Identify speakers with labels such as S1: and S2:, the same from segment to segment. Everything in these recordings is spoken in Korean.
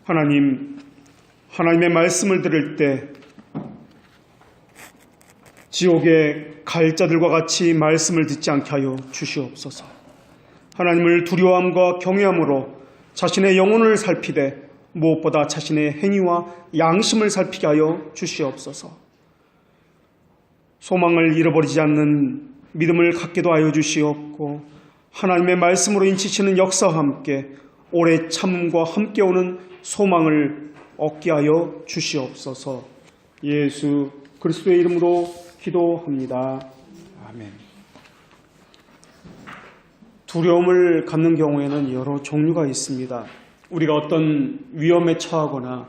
S1: 하나님의 말씀을 들을 때 지옥에 갈 자들과 같이 말씀을 듣지 않게 하여 주시옵소서. 하나님을 두려워함과 경외함으로 자신의 영혼을 살피되 무엇보다 자신의 행위와 양심을 살피게 하여 주시옵소서. 소망을 잃어버리지 않는 믿음을 갖게도 하여 주시옵고, 하나님의 말씀으로 인치시는 역사와 함께 오래 참음과 함께 오는 소망을 얻게 하여 주시옵소서. 예수 그리스도의 이름으로 기도합니다. 아멘. 두려움을 갖는 경우에는 여러 종류가 있습니다. 우리가 어떤 위험에 처하거나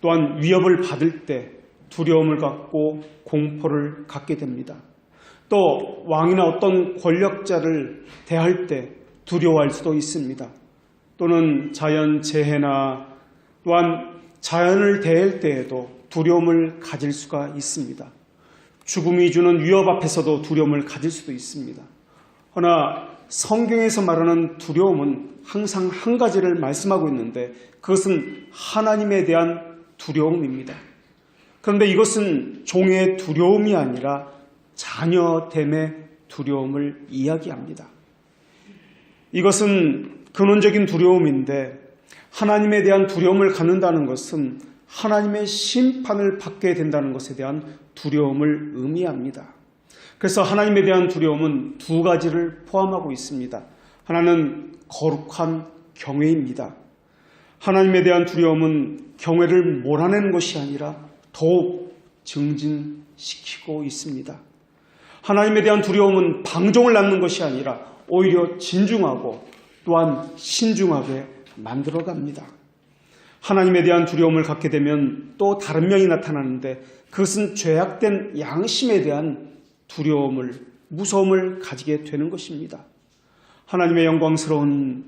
S1: 또한 위협을 받을 때 두려움을 갖고 공포를 갖게 됩니다. 또 왕이나 어떤 권력자를 대할 때 두려워할 수도 있습니다. 또는 자연재해나 또한 자연을 대할 때에도 두려움을 가질 수가 있습니다. 죽음이 주는 위협 앞에서도 두려움을 가질 수도 있습니다. 그러나 성경에서 말하는 두려움은 항상 한 가지를 말씀하고 있는데 그것은 하나님에 대한 두려움입니다. 그런데 이것은 종의 두려움이 아니라 자녀됨의 두려움을 이야기합니다. 이것은 근원적인 두려움인데 하나님에 대한 두려움을 갖는다는 것은 하나님의 심판을 받게 된다는 것에 대한 두려움을 의미합니다. 그래서 하나님에 대한 두려움은 두 가지를 포함하고 있습니다. 하나는 거룩한 경외입니다. 하나님에 대한 두려움은 경외를 몰아내는 것이 아니라 더욱 증진시키고 있습니다. 하나님에 대한 두려움은 방종을 낳는 것이 아니라 오히려 진중하고 또한 신중하게 만들어갑니다. 하나님에 대한 두려움을 갖게 되면 또 다른 면이 나타나는데 그것은 죄악된 양심에 대한 두려움을, 무서움을 가지게 되는 것입니다. 하나님의 영광스러운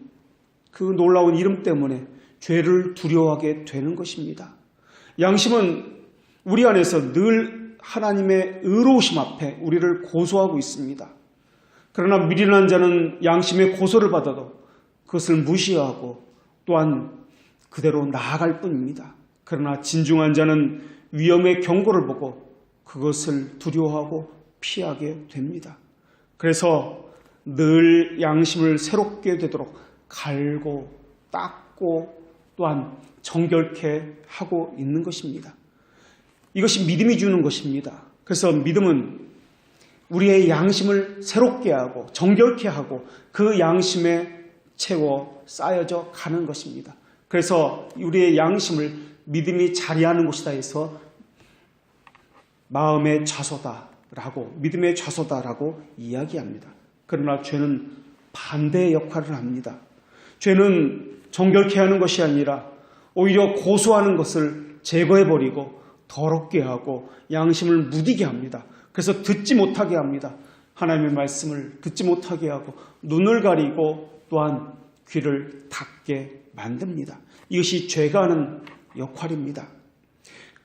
S1: 그 놀라운 이름 때문에 죄를 두려워하게 되는 것입니다. 양심은 우리 안에서 늘 하나님의 의로우심 앞에 우리를 고소하고 있습니다. 그러나 미련한 자는 양심의 고소를 받아도 그것을 무시하고 또한 그대로 나아갈 뿐입니다. 그러나 진중한 자는 위험의 경고를 보고 그것을 두려워하고 피하게 됩니다. 그래서 늘 양심을 새롭게 되도록 갈고 닦고 또한 정결케 하고 있는 것입니다. 이것이 믿음이 주는 것입니다. 그래서 믿음은 우리의 양심을 새롭게 하고 정결케 하고 그 양심에 채워 쌓여져 가는 것입니다. 그래서 우리의 양심을 믿음이 자리하는 곳이다 해서 마음의 좌소다라고, 믿음의 좌소다라고 이야기합니다. 그러나 죄는 반대의 역할을 합니다. 죄는 정결케 하는 것이 아니라 오히려 고소하는 것을 제거해버리고 더럽게 하고 양심을 무디게 합니다. 그래서 듣지 못하게 합니다. 하나님의 말씀을 듣지 못하게 하고 눈을 가리고 또한 귀를 닫게 만듭니다. 이것이 죄가 하는 역할입니다.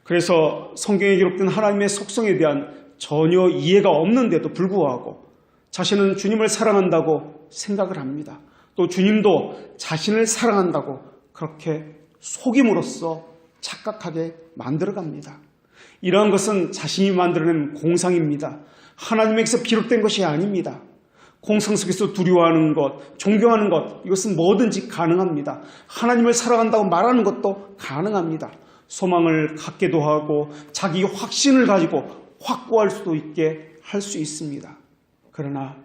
S1: 그래서 성경에 기록된 하나님의 속성에 대한 전혀 이해가 없는데도 불구하고 자신은 주님을 사랑한다고 생각을 합니다. 또 주님도 자신을 사랑한다고 그렇게 속임으로써 착각하게 만들어갑니다. 이러한 것은 자신이 만들어낸 공상입니다. 하나님에게서 비롯된 것이 아닙니다. 공상 속에서 두려워하는 것, 존경하는 것, 이것은 뭐든지 가능합니다. 하나님을 사랑한다고 말하는 것도 가능합니다. 소망을 갖게도 하고 자기 확신을 가지고 확고할 수도 있게 할 수 있습니다. 그러나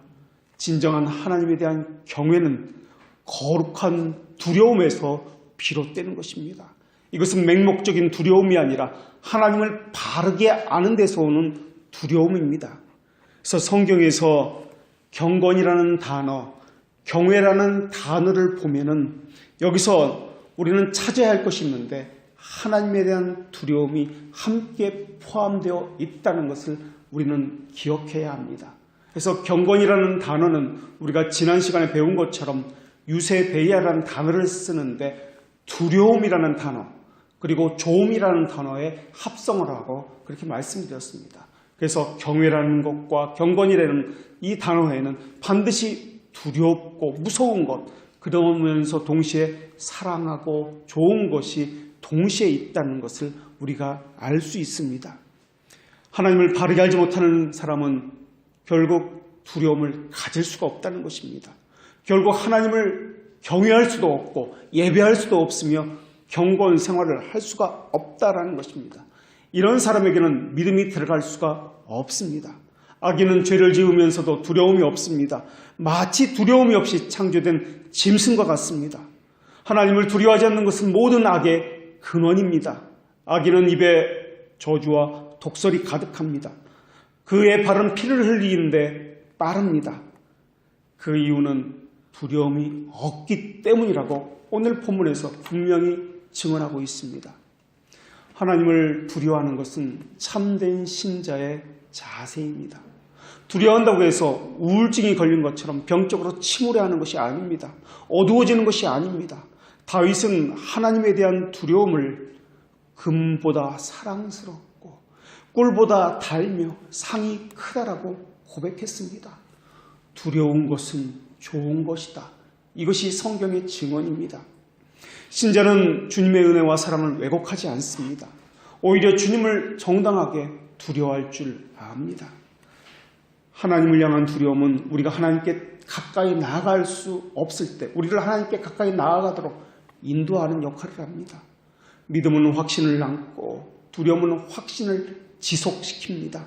S1: 진정한 하나님에 대한 경외는 거룩한 두려움에서 비롯되는 것입니다. 이것은 맹목적인 두려움이 아니라 하나님을 바르게 아는 데서 오는 두려움입니다. 그래서 성경에서 경건이라는 단어, 경외라는 단어를 보면은 여기서 우리는 찾아야 할 것이 있는데 하나님에 대한 두려움이 함께 포함되어 있다는 것을 우리는 기억해야 합니다. 그래서 경건이라는 단어는 우리가 지난 시간에 배운 것처럼 유세베이아라는 단어를 쓰는데 두려움이라는 단어 그리고 조음이라는 단어의 합성을 하고 그렇게 말씀드렸습니다. 그래서 경외라는 것과 경건이라는 이 단어에는 반드시 두렵고 무서운 것, 그러면서 동시에 사랑하고 좋은 것이 동시에 있다는 것을 우리가 알 수 있습니다. 하나님을 바르게 알지 못하는 사람은 결국 두려움을 가질 수가 없다는 것입니다. 결국 하나님을 경외할 수도 없고 예배할 수도 없으며 경건 생활을 할 수가 없다라는 것입니다. 이런 사람에게는 믿음이 들어갈 수가 없습니다. 악인은 죄를 지으면서도 두려움이 없습니다. 마치 두려움이 없이 창조된 짐승과 같습니다. 하나님을 두려워하지 않는 것은 모든 악의 근원입니다. 악인은 입에 저주와 독설이 가득합니다. 그의 발은 피를 흘리는데 빠릅니다. 그 이유는 두려움이 없기 때문이라고 오늘 본문에서 분명히 증언하고 있습니다. 하나님을 두려워하는 것은 참된 신자의 자세입니다. 두려워한다고 해서 우울증이 걸린 것처럼 병적으로 침울해하는 것이 아닙니다. 어두워지는 것이 아닙니다. 다윗은 하나님에 대한 두려움을 금보다 사랑스럽고 꿀보다 달며 상이 크다라고 고백했습니다. 두려운 것은 좋은 것이다. 이것이 성경의 증언입니다. 신자는 주님의 은혜와 사랑을 왜곡하지 않습니다. 오히려 주님을 정당하게 두려워할 줄 압니다. 하나님을 향한 두려움은 우리가 하나님께 가까이 나아갈 수 없을 때 우리를 하나님께 가까이 나아가도록 인도하는 역할을 합니다. 믿음은 확신을 안고 두려움은 확신을 지속시킵니다.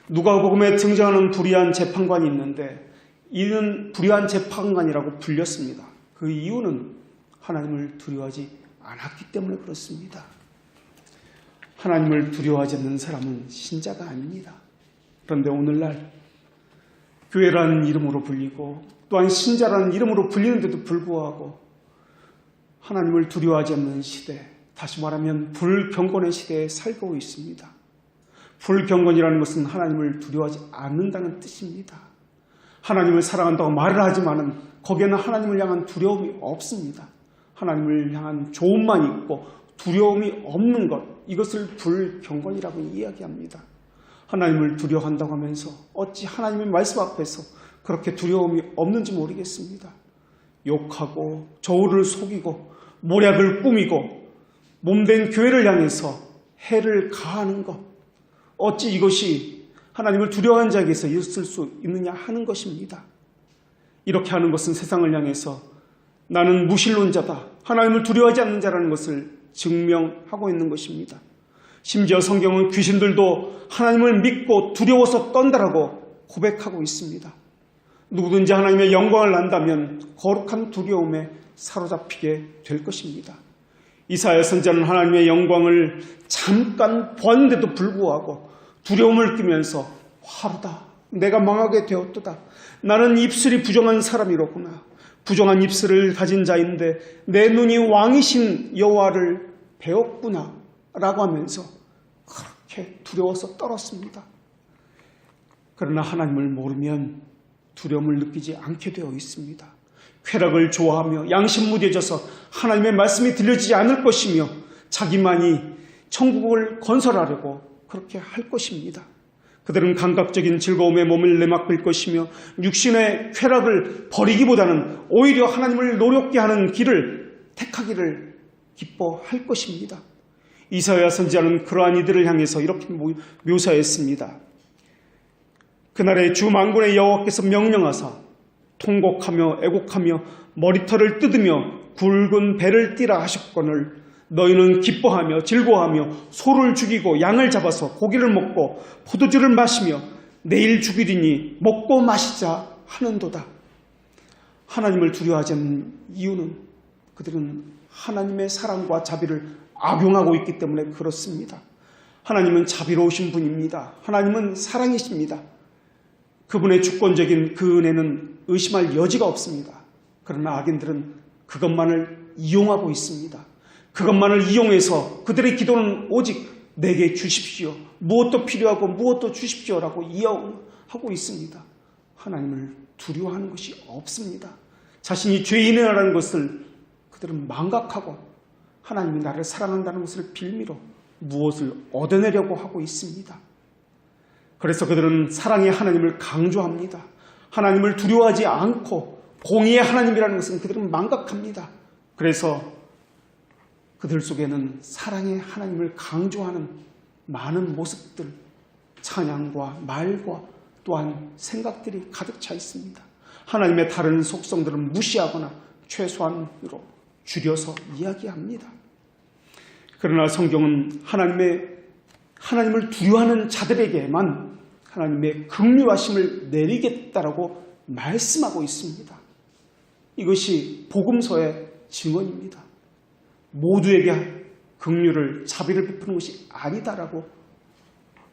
S1: 누가복음에 등장하는 불의한 재판관이 있는데 이는 불의한 재판관이라고 불렸습니다. 그 이유는 하나님을 두려워하지 않았기 때문에 그렇습니다. 하나님을 두려워하지 않는 사람은 신자가 아닙니다. 그런데 오늘날 교회라는 이름으로 불리고 또한 신자라는 이름으로 불리는데도 불구하고 하나님을 두려워하지 않는 시대, 다시 말하면 불경건의 시대에 살고 있습니다. 불경건이라는 것은 하나님을 두려워하지 않는다는 뜻입니다. 하나님을 사랑한다고 말을 하지만은 거기에는 하나님을 향한 두려움이 없습니다. 하나님을 향한 조음만 있고 두려움이 없는 것, 이것을 불경건이라고 이야기합니다. 하나님을 두려워한다고 하면서 어찌 하나님의 말씀 앞에서 그렇게 두려움이 없는지 모르겠습니다. 욕하고 저울을 속이고 모략을 꾸미고 몸된 교회를 향해서 해를 가하는 것, 어찌 이것이 하나님을 두려워하는 자에게서 있을 수 있느냐 하는 것입니다. 이렇게 하는 것은 세상을 향해서 나는 무신론자다, 하나님을 두려워하지 않는 자라는 것을 증명하고 있는 것입니다. 심지어 성경은 귀신들도 하나님을 믿고 두려워서 떤다라고 고백하고 있습니다. 누구든지 하나님의 영광을 안다면 거룩한 두려움에 사로잡히게 될 것입니다. 이사야 선지자는 하나님의 영광을 잠깐 보았는데도 불구하고 두려움을 끼면서 화르다, 내가 망하게 되었도다, 나는 입술이 부정한 사람이로구나, 부정한 입술을 가진 자인데 내 눈이 왕이신 여호와를 배웠구나 라고 하면서 그렇게 두려워서 떨었습니다. 그러나 하나님을 모르면 두려움을 느끼지 않게 되어 있습니다. 쾌락을 좋아하며 양심 무뎌져서 하나님의 말씀이 들려지지 않을 것이며 자기만이 천국을 건설하려고 그렇게 할 것입니다. 그들은 감각적인 즐거움에 몸을 내맡길 것이며 육신의 쾌락을 버리기보다는 오히려 하나님을 노렵게 하는 길을 택하기를 기뻐할 것입니다. 이사야 선지자는 그러한 이들을 향해서 이렇게 묘사했습니다. 그날에 주 만군의 여호와께서 명령하사 통곡하며 애곡하며 머리털을 뜯으며 굵은 배를 띠라 하셨거늘 너희는 기뻐하며 즐거워하며 소를 죽이고 양을 잡아서 고기를 먹고 포도주를 마시며 내일 죽이리니 먹고 마시자 하는도다. 하나님을 두려워하지 않는 이유는 그들은 하나님의 사랑과 자비를 악용하고 있기 때문에 그렇습니다. 하나님은 자비로우신 분입니다. 하나님은 사랑이십니다. 그분의 주권적인 그 은혜는 의심할 여지가 없습니다. 그러나 악인들은 그것만을 이용하고 있습니다. 그것만을 이용해서 그들의 기도는 오직 내게 주십시오, 무엇도 필요하고 무엇도 주십시오라고 이용하고 있습니다. 하나님을 두려워하는 것이 없습니다. 자신이 죄인이라는 것을 그들은 망각하고 하나님이 나를 사랑한다는 것을 빌미로 무엇을 얻어내려고 하고 있습니다. 그래서 그들은 사랑의 하나님을 강조합니다. 하나님을 두려워하지 않고 공의의 하나님이라는 것은 그들은 망각합니다. 그래서 그들 속에는 사랑의 하나님을 강조하는 많은 모습들, 찬양과 말과 또한 생각들이 가득 차 있습니다. 하나님의 다른 속성들은 무시하거나 최소한으로 줄여서 이야기합니다. 그러나 성경은 하나님을 두려워하는 자들에게만 하나님의 긍휼하심을 내리겠다라고 말씀하고 있습니다. 이것이 복음서의 증언입니다. 모두에게 긍휼을 자비를 베푸는 것이 아니다라고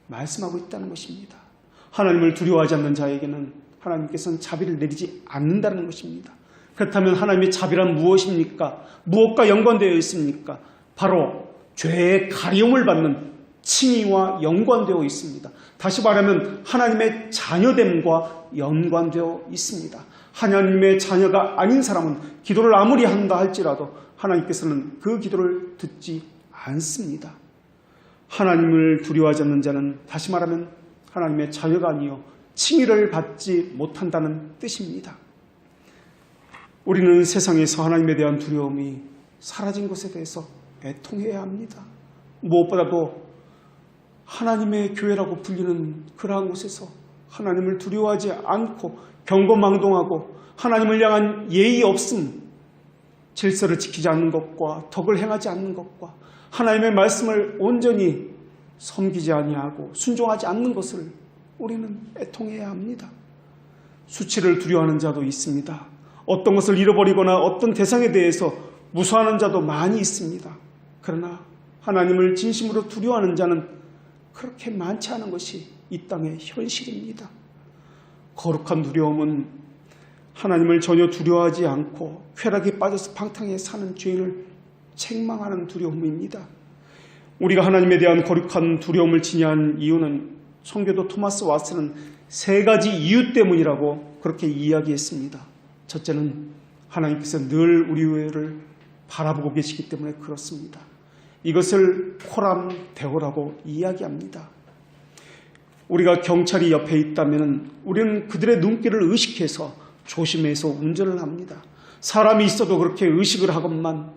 S1: 말씀하고 있다는 것입니다. 하나님을 두려워하지 않는 자에게는 하나님께서는 자비를 내리지 않는다는 것입니다. 그렇다면 하나님의 자비란 무엇입니까? 무엇과 연관되어 있습니까? 바로 죄의 가려움을 받는 칭의와 연관되어 있습니다. 다시 말하면 하나님의 자녀됨과 연관되어 있습니다. 하나님의 자녀가 아닌 사람은 기도를 아무리 한다 할지라도 하나님께서는 그 기도를 듣지 않습니다. 하나님을 두려워하지 않는 자는 다시 말하면 하나님의 자녀가 아니요 칭의를 받지 못한다는 뜻입니다. 우리는 세상에서 하나님에 대한 두려움이 사라진 것에 대해서 애통해야 합니다. 무엇보다도 하나님의 교회라고 불리는 그러한 곳에서 하나님을 두려워하지 않고 경거망동하고 하나님을 향한 예의 없음, 질서를 지키지 않는 것과 덕을 행하지 않는 것과 하나님의 말씀을 온전히 섬기지 아니하고 순종하지 않는 것을 우리는 애통해야 합니다. 수치를 두려워하는 자도 있습니다. 어떤 것을 잃어버리거나 어떤 대상에 대해서 무서워하는 자도 많이 있습니다. 그러나 하나님을 진심으로 두려워하는 자는 그렇게 많지 않은 것이 이 땅의 현실입니다. 거룩한 두려움은 하나님을 전혀 두려워하지 않고 쾌락에 빠져서 방탕에 사는 죄인을 책망하는 두려움입니다. 우리가 하나님에 대한 거룩한 두려움을 지니한 이유는 성교도 토마스 와트는 3가지 이유 때문이라고 그렇게 이야기했습니다. 첫째는 하나님께서 늘 우리를 바라보고 계시기 때문에 그렇습니다. 이것을 코람데오라고 이야기합니다. 우리가 경찰이 옆에 있다면 우리는 그들의 눈길을 의식해서 조심해서 운전을 합니다. 사람이 있어도 그렇게 의식을 하건만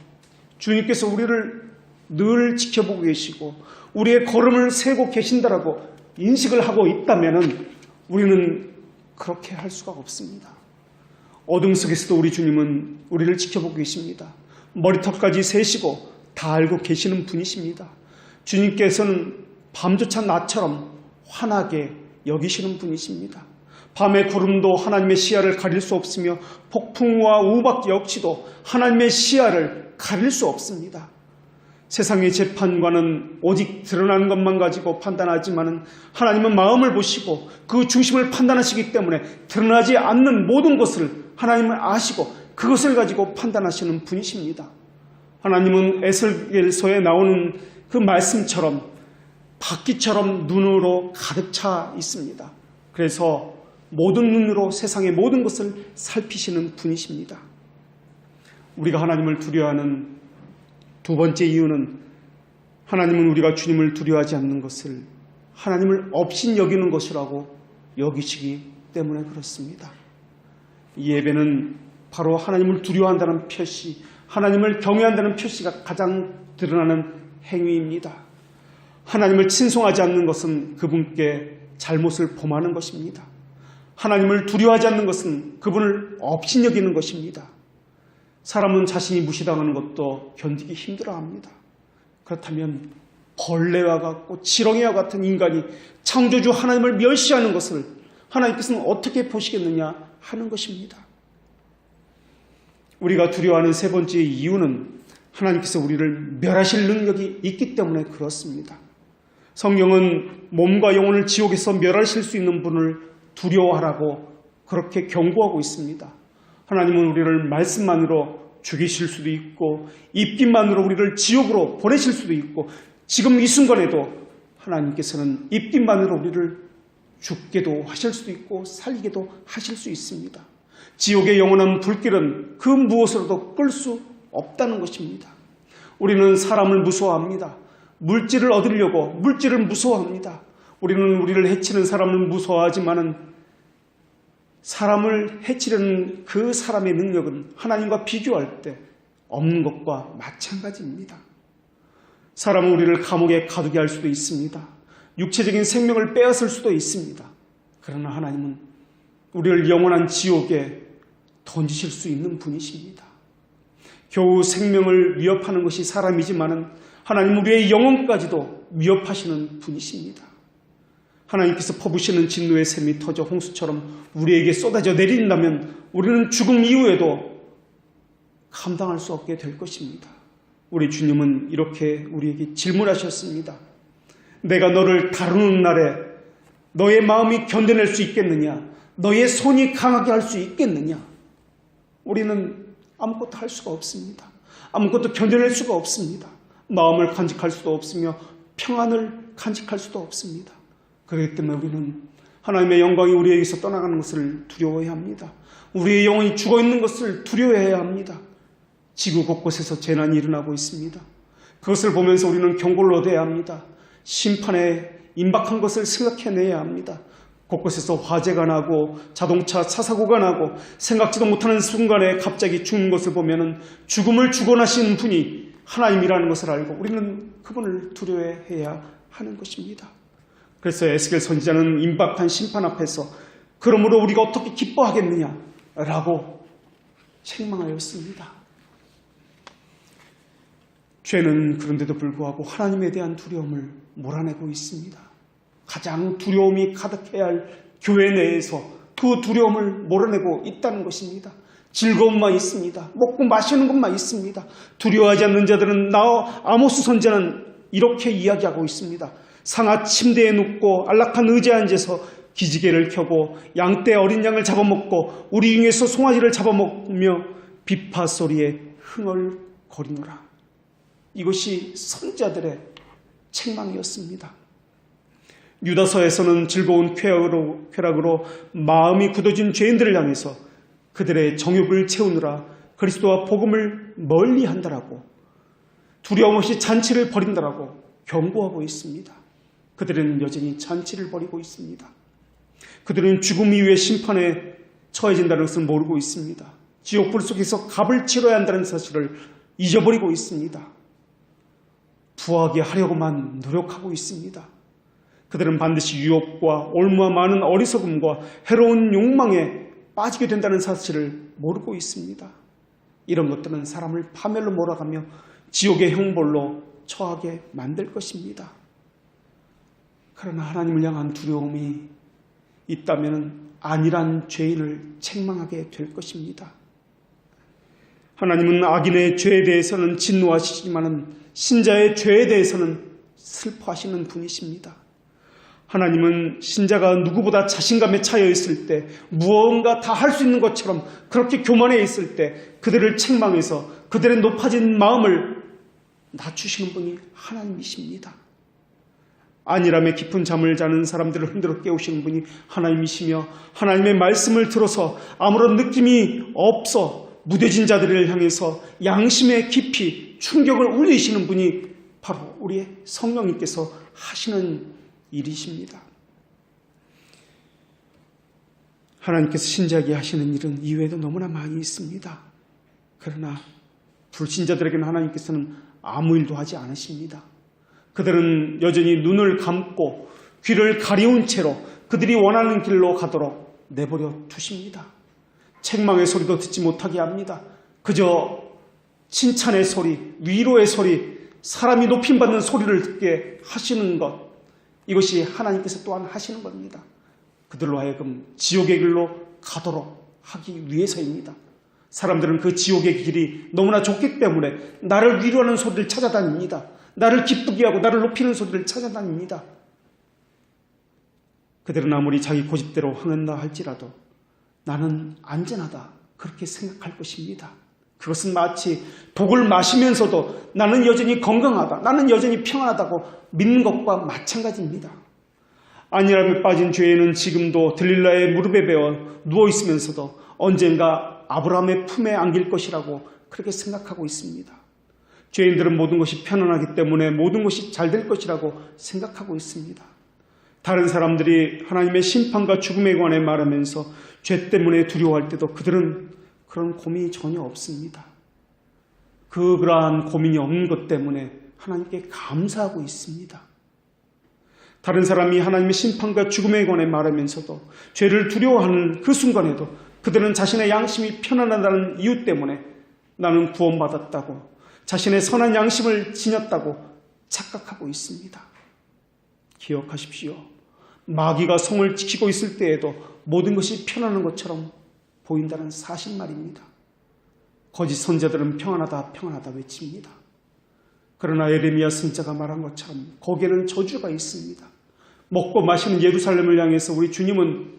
S1: 주님께서 우리를 늘 지켜보고 계시고 우리의 걸음을 세고 계신다라고 인식을 하고 있다면 우리는 그렇게 할 수가 없습니다. 어둠 속에서도 우리 주님은 우리를 지켜보고 계십니다. 머리털까지 세시고 다 알고 계시는 분이십니다. 주님께서는 밤조차 낮처럼 환하게 여기시는 분이십니다. 밤의 구름도 하나님의 시야를 가릴 수 없으며 폭풍과 우박 역시도 하나님의 시야를 가릴 수 없습니다. 세상의 재판관은 오직 드러나는 것만 가지고 판단하지만 하나님은 마음을 보시고 그 중심을 판단하시기 때문에 드러나지 않는 모든 것을 하나님을 아시고 그것을 가지고 판단하시는 분이십니다. 하나님은 에스겔서에 나오는 그 말씀처럼 바퀴처럼 눈으로 가득 차 있습니다. 그래서 모든 눈으로 세상의 모든 것을 살피시는 분이십니다. 우리가 하나님을 두려워하는 두 번째 이유는 하나님은 우리가 주님을 두려워하지 않는 것을 하나님을 업신여기는 것이라고 여기시기 때문에 그렇습니다. 이 예배는 바로 하나님을 두려워한다는 표시, 하나님을 경외한다는 표시가 가장 드러나는 행위입니다. 하나님을 친송하지 않는 것은 그분께 잘못을 범하는 것입니다. 하나님을 두려워하지 않는 것은 그분을 업신여기는 것입니다. 사람은 자신이 무시당하는 것도 견디기 힘들어합니다. 그렇다면 벌레와 같고 지렁이와 같은 인간이 창조주 하나님을 멸시하는 것을 하나님께서는 어떻게 보시겠느냐 하는 것입니다. 우리가 두려워하는 세 번째 이유는 하나님께서 우리를 멸하실 능력이 있기 때문에 그렇습니다. 성경은 몸과 영혼을 지옥에서 멸하실 수 있는 분을 두려워하라고 그렇게 경고하고 있습니다. 하나님은 우리를 말씀만으로 죽이실 수도 있고 입김만으로 우리를 지옥으로 보내실 수도 있고 지금 이 순간에도 하나님께서는 입김만으로 우리를 죽게도 하실 수도 있고 살리게도 하실 수 있습니다. 지옥의 영원한 불길은 그 무엇으로도 끌 수 없다는 것입니다. 우리는 사람을 무서워합니다. 물질을 얻으려고 물질을 무서워합니다. 우리는 우리를 해치는 사람을 무서워하지만은 사람을 해치려는 그 사람의 능력은 하나님과 비교할 때 없는 것과 마찬가지입니다. 사람은 우리를 감옥에 가두게 할 수도 있습니다. 육체적인 생명을 빼앗을 수도 있습니다. 그러나 하나님은 우리를 영원한 지옥에 던지실 수 있는 분이십니다. 겨우 생명을 위협하는 것이 사람이지만은 하나님 우리의 영혼까지도 위협하시는 분이십니다. 하나님께서 퍼부시는 진노의 샘이 터져 홍수처럼 우리에게 쏟아져 내린다면 우리는 죽음 이후에도 감당할 수 없게 될 것입니다. 우리 주님은 이렇게 우리에게 질문하셨습니다. 내가 너를 다루는 날에 너의 마음이 견뎌낼 수 있겠느냐? 너의 손이 강하게 할 수 있겠느냐? 우리는 아무것도 할 수가 없습니다. 아무것도 견뎌낼 수가 없습니다. 마음을 간직할 수도 없으며 평안을 간직할 수도 없습니다. 그렇기 때문에 우리는 하나님의 영광이 우리에게서 떠나가는 것을 두려워해야 합니다. 우리의 영혼이 죽어있는 것을 두려워해야 합니다. 지구 곳곳에서 재난이 일어나고 있습니다. 그것을 보면서 우리는 경고를 얻어야 합니다. 심판에 임박한 것을 생각해내야 합니다. 곳곳에서 화재가 나고 자동차 사사고가 나고 생각지도 못하는 순간에 갑자기 죽는 것을 보면 죽음을 주관하시는 분이 하나님이라는 것을 알고 우리는 그분을 두려워해야 하는 것입니다. 그래서 에스겔 선지자는 임박한 심판 앞에서 그러므로 우리가 어떻게 기뻐하겠느냐라고 책망하였습니다. 죄는 그런데도 불구하고 하나님에 대한 두려움을 몰아내고 있습니다. 가장 두려움이 가득해야 할 교회 내에서 그 두려움을 몰아내고 있다는 것입니다. 즐거움만 있습니다. 먹고 마시는 것만 있습니다. 두려워하지 않는 자들은 아모스 선지자는 이렇게 이야기하고 있습니다. 상아 침대에 눕고 안락한 의자에 앉아서 기지개를 켜고 양떼 어린 양을 잡아먹고 우리 중에서 송아지를 잡아먹으며 비파 소리에 흥얼거리노라. 이것이 선지자들의 책망이었습니다. 유다서에서는 즐거운 쾌락으로 마음이 굳어진 죄인들을 향해서 그들의 정욕을 채우느라 그리스도와 복음을 멀리한다라고 두려움 없이 잔치를 벌인다라고 경고하고 있습니다. 그들은 여전히 잔치를 벌이고 있습니다. 그들은 죽음 이후의 심판에 처해진다는 것을 모르고 있습니다. 지옥불 속에서 값을 치러야 한다는 사실을 잊어버리고 있습니다. 부하게 하려고만 노력하고 있습니다. 그들은 반드시 유혹과 올무와 많은 어리석음과 해로운 욕망에 빠지게 된다는 사실을 모르고 있습니다. 이런 것들은 사람을 파멸로 몰아가며 지옥의 형벌로 처하게 만들 것입니다. 그러나 하나님을 향한 두려움이 있다면 안일한 죄인을 책망하게 될 것입니다. 하나님은 악인의 죄에 대해서는 진노하시지만 신자의 죄에 대해서는 슬퍼하시는 분이십니다. 하나님은 신자가 누구보다 자신감에 차여 있을 때 무언가 다 할 수 있는 것처럼 그렇게 교만해 있을 때 그들을 책망해서 그들의 높아진 마음을 낮추시는 분이 하나님이십니다. 안일함에 깊은 잠을 자는 사람들을 흔들어 깨우시는 분이 하나님이시며 하나님의 말씀을 들어서 아무런 느낌이 없어 무뎌진 자들을 향해서 양심의 깊이 충격을 울리시는 분이 바로 우리의 성령님께서 하시는 일이십니다. 하나님께서 신자에게 하시는 일은 이외에도 너무나 많이 있습니다. 그러나 불신자들에게는 하나님께서는 아무 일도 하지 않으십니다. 그들은 여전히 눈을 감고 귀를 가리운 채로 그들이 원하는 길로 가도록 내버려 두십니다. 책망의 소리도 듣지 못하게 합니다. 그저 칭찬의 소리, 위로의 소리, 사람이 높임받는 소리를 듣게 하시는 것, 이것이 하나님께서 또한 하시는 겁니다. 그들로 하여금 지옥의 길로 가도록 하기 위해서입니다. 사람들은 그 지옥의 길이 너무나 좁기 때문에 나를 위로하는 소리를 찾아다닙니다. 나를 기쁘게 하고 나를 높이는 소리를 찾아다닙니다. 그들은 아무리 자기 고집대로 행한다 할지라도 나는 안전하다 그렇게 생각할 것입니다. 그것은 마치 독을 마시면서도 나는 여전히 건강하다, 나는 여전히 평안하다고 믿는 것과 마찬가지입니다. 안일함에 빠진 죄인은 지금도 들릴라의 무릎에 베어 누워있으면서도 언젠가 아브라함의 품에 안길 것이라고 그렇게 생각하고 있습니다. 죄인들은 모든 것이 편안하기 때문에 모든 것이 잘 될 것이라고 생각하고 있습니다. 다른 사람들이 하나님의 심판과 죽음에 관해 말하면서 죄 때문에 두려워할 때도 그들은 그런 고민이 전혀 없습니다. 그러한 고민이 없는 것 때문에 하나님께 감사하고 있습니다. 다른 사람이 하나님의 심판과 죽음에 관해 말하면서도 죄를 두려워하는 그 순간에도 그들은 자신의 양심이 편안하다는 이유 때문에 나는 구원받았다고, 자신의 선한 양심을 지녔다고 착각하고 있습니다. 기억하십시오. 마귀가 성을 지키고 있을 때에도 모든 것이 편안한 것처럼 보인다는 사실 말입니다. 거짓 선자들은 평안하다 평안하다 외칩니다. 그러나 예레미야 선지자가 말한 것처럼 거기에는 저주가 있습니다. 먹고 마시는 예루살렘을 향해서 우리 주님은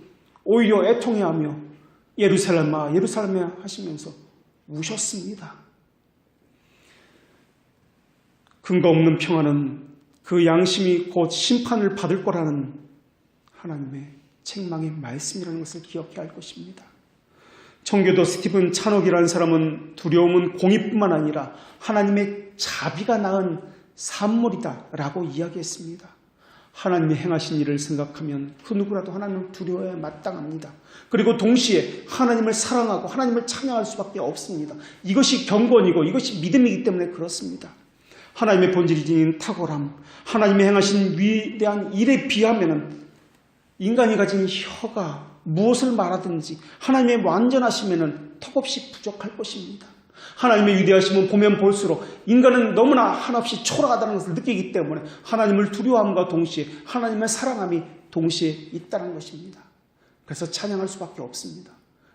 S1: 오히려 애통해하며 예루살렘아 예루살렘아 하시면서 우셨습니다. 근거 없는 평안은 그 양심이 곧 심판을 받을 거라는 하나님의 책망의 말씀이라는 것을 기억해야 할 것입니다. 청교도 스티븐 찬옥이라는 사람은 두려움은 공의뿐만 아니라 하나님의 자비가 낳은 산물이다 라고 이야기했습니다. 하나님이 행하신 일을 생각하면 그 누구라도 하나님을 두려워해야 마땅합니다. 그리고 동시에 하나님을 사랑하고 하나님을 찬양할 수밖에 없습니다. 이것이 경건이고 이것이 믿음이기 때문에 그렇습니다. 하나님의 본질이 지닌 탁월함, 하나님이 행하신 위대한 일에 비하면 인간이 가진 혀가 무엇을 말하든지 하나님의 완전하심에는 턱없이 부족할 것입니다. 하나님의 위대하심은 보면 볼수록 인간은 너무나 한없이 초라하다는 것을 느끼기 때문에 하나님을 두려워함과 동시에 하나님의 사랑함이 동시에 있다는 것입니다. 그래서 찬양할 수밖에 없습니다.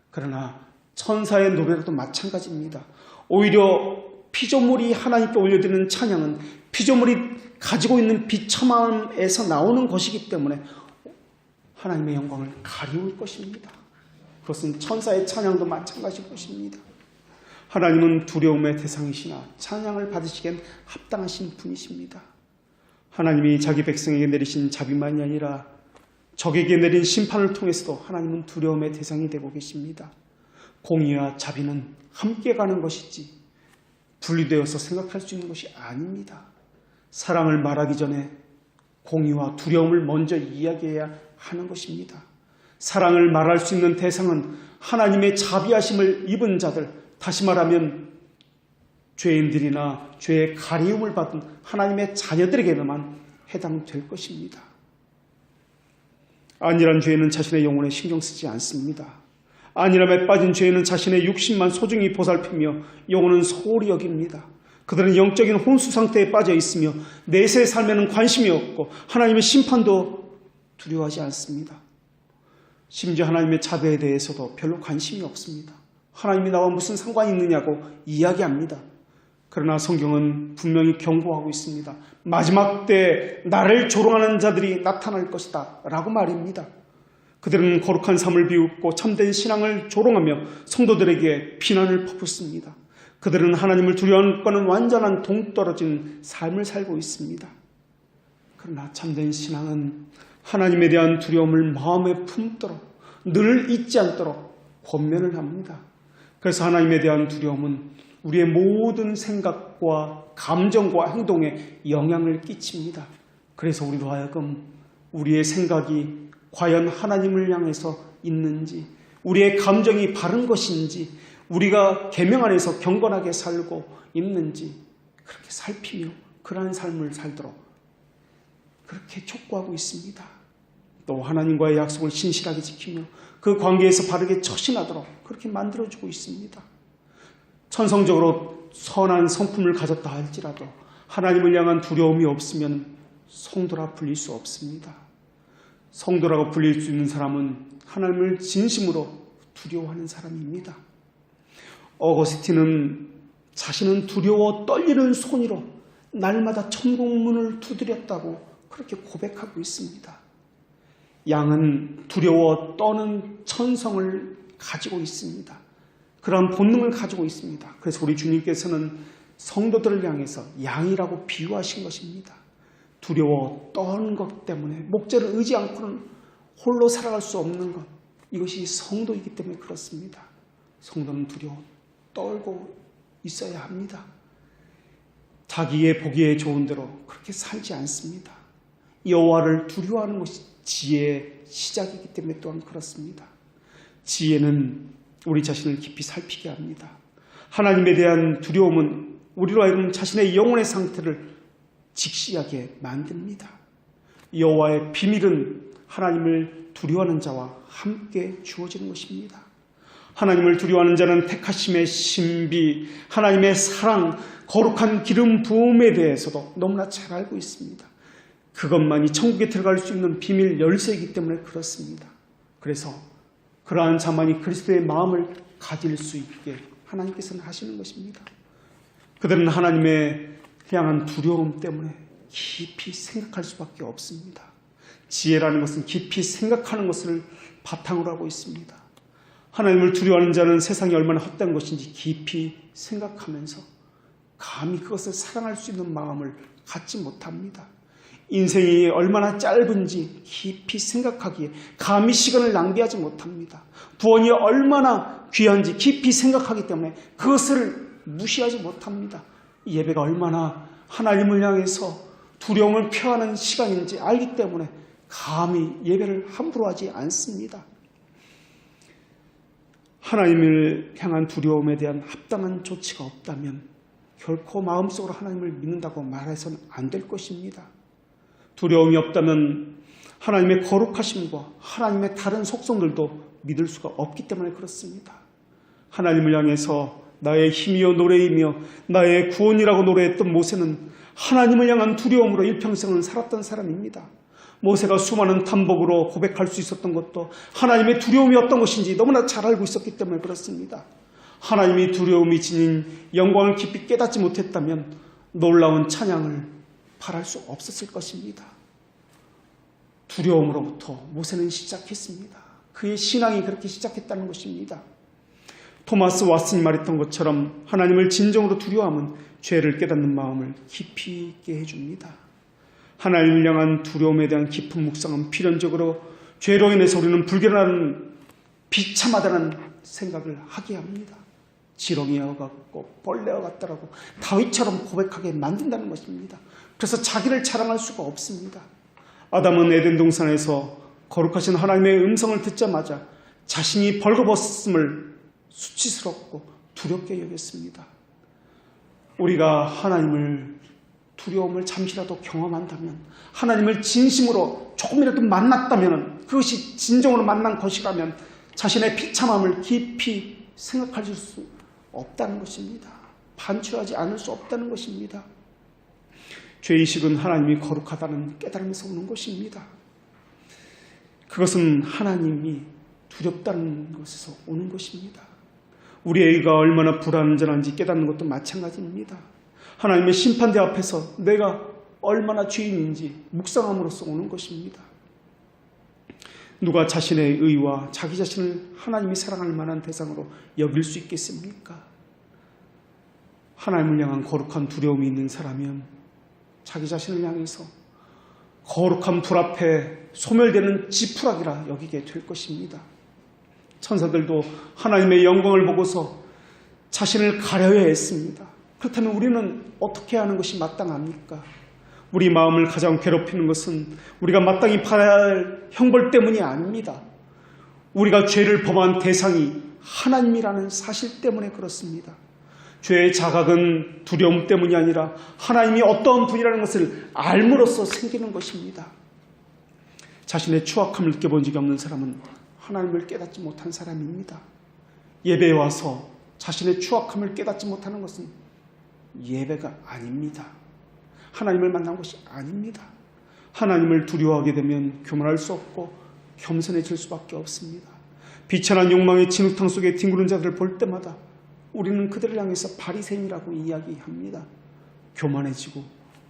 S1: 그러나 천사의 노래로도 마찬가지입니다. 오히려 피조물이 하나님께 올려드리는 찬양은 피조물이 가지고 있는 비참함에서 나오는 것이기 때문에 하나님의 영광을 가리울 것입니다. 그것은 천사의 찬양도 마찬가지일 것입니다. 하나님은 두려움의 대상이시나 찬양을 받으시기엔 합당하신 분이십니다. 하나님이 자기 백성에게 내리신 자비만이 아니라 적에게 내린 심판을 통해서도 하나님은 두려움의 대상이 되고 계십니다. 공의와 자비는 함께 가는 것이지 분리되어서 생각할 수 있는 것이 아닙니다. 사랑을 말하기 전에 공의와 두려움을 먼저 이야기해야 하는 것입니다. 사랑을 말할 수 있는 대상은 하나님의 자비하심을 입은 자들, 다시 말하면 죄인들이나 죄의 가리움을 받은 하나님의 자녀들에게만 해당될 것입니다. 안일한 죄인은 자신의 영혼에 신경 쓰지 않습니다. 안일함에 빠진 죄인은 자신의 육신만 소중히 보살피며 영혼은 소홀히 여깁니다. 그들은 영적인 혼수 상태에 빠져 있으며 내세의 삶에는 관심이 없고 하나님의 심판도 두려워하지 않습니다. 심지어 하나님의 자비에 대해서도 별로 관심이 없습니다. 하나님이 나와 무슨 상관이 있느냐고 이야기합니다. 그러나 성경은 분명히 경고하고 있습니다. 마지막 때 나를 조롱하는 자들이 나타날 것이다 라고 말입니다. 그들은 거룩한 삶을 비웃고 참된 신앙을 조롱하며 성도들에게 비난을 퍼붓습니다. 그들은 하나님을 두려워하는 것과는 완전한 동떨어진 삶을 살고 있습니다. 그러나 참된 신앙은 하나님에 대한 두려움을 마음에 품도록 늘 잊지 않도록 권면을 합니다. 그래서 하나님에 대한 두려움은 우리의 모든 생각과 감정과 행동에 영향을 끼칩니다. 그래서 우리로 하여금 우리의 생각이 과연 하나님을 향해서 있는지, 우리의 감정이 바른 것인지, 우리가 계명 안에서 경건하게 살고 있는지 그렇게 살피며 그러한 삶을 살도록 그렇게 촉구하고 있습니다. 또 하나님과의 약속을 신실하게 지키며 그 관계에서 바르게 처신하도록 그렇게 만들어주고 있습니다. 천성적으로 선한 성품을 가졌다 할지라도 하나님을 향한 두려움이 없으면 성도라 불릴 수 없습니다. 성도라고 불릴 수 있는 사람은 하나님을 진심으로 두려워하는 사람입니다. 어거스틴은 자신은 두려워 떨리는 손으로 날마다 천국문을 두드렸다고 그렇게 고백하고 있습니다. 양은 두려워 떠는 천성을 가지고 있습니다. 그러한 본능을 가지고 있습니다. 그래서 우리 주님께서는 성도들을 향해서 양이라고 비유하신 것입니다. 두려워 떠는 것 때문에 목재를 의지 않고는 홀로 살아갈 수 없는 것, 이것이 성도이기 때문에 그렇습니다. 성도는 두려워 떨고 있어야 합니다. 자기의 보기에 좋은 대로 그렇게 살지 않습니다. 여호와를 두려워하는 것이 지혜의 시작이기 때문에 또한 그렇습니다. 지혜는 우리 자신을 깊이 살피게 합니다. 하나님에 대한 두려움은 우리로 하여금 자신의 영혼의 상태를 직시하게 만듭니다. 여호와의 비밀은 하나님을 두려워하는 자와 함께 주어지는 것입니다. 하나님을 두려워하는 자는 택하심의 신비, 하나님의 사랑, 거룩한 기름 부음에 대해서도 너무나 잘 알고 있습니다. 그것만이 천국에 들어갈 수 있는 비밀 열쇠이기 때문에 그렇습니다. 그래서 그러한 자만이 그리스도의 마음을 가질 수 있게 하나님께서는 하시는 것입니다. 그들은 하나님의 향한 두려움 때문에 깊이 생각할 수밖에 없습니다. 지혜라는 것은 깊이 생각하는 것을 바탕으로 하고 있습니다. 하나님을 두려워하는 자는 세상이 얼마나 헛된 것인지 깊이 생각하면서 감히 그것을 사랑할 수 있는 마음을 갖지 못합니다. 인생이 얼마나 짧은지 깊이 생각하기에 감히 시간을 낭비하지 못합니다. 구원이 얼마나 귀한지 깊이 생각하기 때문에 그것을 무시하지 못합니다. 예배가 얼마나 하나님을 향해서 두려움을 표하는 시간인지 알기 때문에 감히 예배를 함부로 하지 않습니다. 하나님을 향한 두려움에 대한 합당한 조치가 없다면 결코 마음속으로 하나님을 믿는다고 말해서는 안 될 것입니다. 두려움이 없다면 하나님의 거룩하심과 하나님의 다른 속성들도 믿을 수가 없기 때문에 그렇습니다. 하나님을 향해서 나의 힘이요 노래이며 나의 구원이라고 노래했던 모세는 하나님을 향한 두려움으로 일평생을 살았던 사람입니다. 모세가 수많은 탐복으로 고백할 수 있었던 것도 하나님의 두려움이 어떤 것인지 너무나 잘 알고 있었기 때문에 그렇습니다. 하나님이 두려움이 지닌 영광을 깊이 깨닫지 못했다면 놀라운 찬양을 바랄 수 없었을 것입니다. 두려움으로부터 모세는 시작했습니다. 그의 신앙이 그렇게 시작했다는 것입니다. 토마스 왓슨이 말했던 것처럼 하나님을 진정으로 두려워하면 죄를 깨닫는 마음을 깊이 있게 해줍니다. 하나님을 향한 두려움에 대한 깊은 묵상은 필연적으로 죄로 인해서 우리는 불결한 비참하다는 생각을 하게 합니다. 지렁이와 같고 벌레와 같다라고 다윗처럼 고백하게 만든다는 것입니다. 그래서 자기를 자랑할 수가 없습니다. 아담은 에덴 동산에서 거룩하신 하나님의 음성을 듣자마자 자신이 벌거벗음을 수치스럽고 두렵게 여겼습니다. 우리가 하나님을 두려움을 잠시라도 경험한다면, 하나님을 진심으로 조금이라도 만났다면, 그것이 진정으로 만난 것이라면 자신의 비참함을 깊이 생각할 수 없다는 것입니다. 반추하지 않을 수 없다는 것입니다. 죄의식은 하나님이 거룩하다는 깨달음에서 오는 것입니다. 그것은 하나님이 두렵다는 것에서 오는 것입니다. 우리의 의가 얼마나 불완전한지 깨닫는 것도 마찬가지입니다. 하나님의 심판대 앞에서 내가 얼마나 죄인인지 묵상함으로써 오는 것입니다. 누가 자신의 의와 자기 자신을 하나님이 사랑할 만한 대상으로 여길 수 있겠습니까? 하나님을 향한 거룩한 두려움이 있는 사람이면 자기 자신을 향해서 거룩한 불 앞에 소멸되는 지푸라기라 여기게 될 것입니다. 천사들도 하나님의 영광을 보고서 자신을 가려야 했습니다. 그렇다면 우리는 어떻게 하는 것이 마땅합니까? 우리 마음을 가장 괴롭히는 것은 우리가 마땅히 받아야 할 형벌 때문이 아닙니다. 우리가 죄를 범한 대상이 하나님이라는 사실 때문에 그렇습니다. 죄의 자각은 두려움 때문이 아니라 하나님이 어떠한 분이라는 것을 알므로써 생기는 것입니다. 자신의 추악함을 느껴본 적이 없는 사람은 하나님을 깨닫지 못한 사람입니다. 예배에 와서 자신의 추악함을 깨닫지 못하는 것은 예배가 아닙니다. 하나님을 만난 것이 아닙니다. 하나님을 두려워하게 되면 교만할 수 없고 겸손해질 수밖에 없습니다. 비천한 욕망의 진흙탕 속에 뒹구는 자들을 볼 때마다 우리는 그들을 향해서 바리새인이라고 이야기합니다. 교만해지고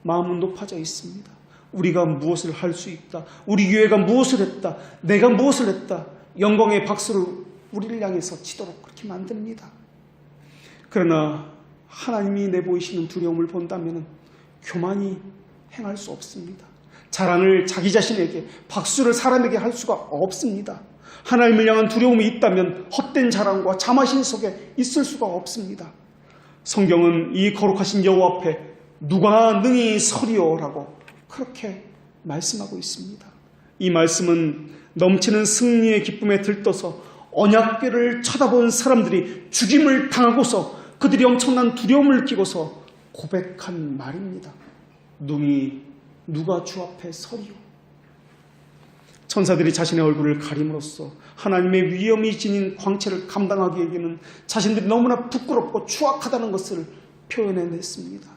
S1: 마음은 높아져 있습니다. 우리가 무엇을 할 수 있다. 우리 교회가 무엇을 했다. 내가 무엇을 했다. 영광의 박수를 우리를 향해서 치도록 그렇게 만듭니다. 그러나 하나님이 내보이시는 두려움을 본다면 교만이 행할 수 없습니다. 자랑을 자기 자신에게, 박수를 사람에게 할 수가 없습니다. 하나님을 향한 두려움이 있다면 헛된 자랑과 자만심 속에 있을 수가 없습니다. 성경은 이 거룩하신 여호와 앞에 누가 능히 서리오라고 그렇게 말씀하고 있습니다. 이 말씀은 넘치는 승리의 기쁨에 들떠서 언약궤를 쳐다본 사람들이 죽임을 당하고서 그들이 엄청난 두려움을 느끼고서 고백한 말입니다. 능히 누가 주 앞에 서리요. 천사들이 자신의 얼굴을 가림으로써 하나님의 위엄이 지닌 광채를 감당하기 위해서는 자신들이 너무나 부끄럽고 추악하다는 것을 표현해냈습니다.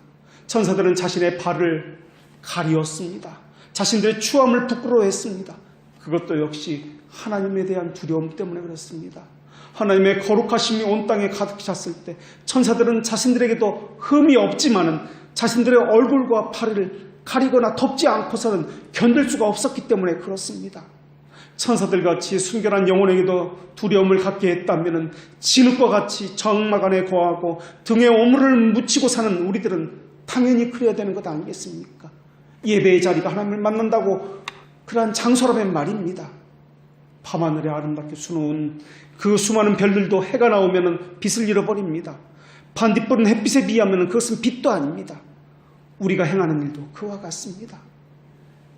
S1: 천사들은 자신의 발을 가리었습니다. 자신들의 추함을 부끄러워했습니다. 그것도 역시 하나님에 대한 두려움 때문에 그렇습니다. 하나님의 거룩하심이 온 땅에 가득 찼을 때 천사들은 자신들에게도 흠이 없지만은 자신들의 얼굴과 발을 가리거나 덮지 않고서는 견딜 수가 없었기 때문에 그렇습니다. 천사들같이 순결한 영혼에게도 두려움을 갖게 했다면 진흙과 같이 정막 안에 거하고 등에 오물을 묻히고 사는 우리들은 당연히 그래야 되는 것 아니겠습니까? 예배의 자리가 하나님을 만난다고 그러한 장소라면 말입니다. 밤하늘에 아름답게 수놓은 그 수많은 별들도 해가 나오면 빛을 잃어버립니다. 반딧불은 햇빛에 비하면 그것은 빛도 아닙니다. 우리가 행하는 일도 그와 같습니다.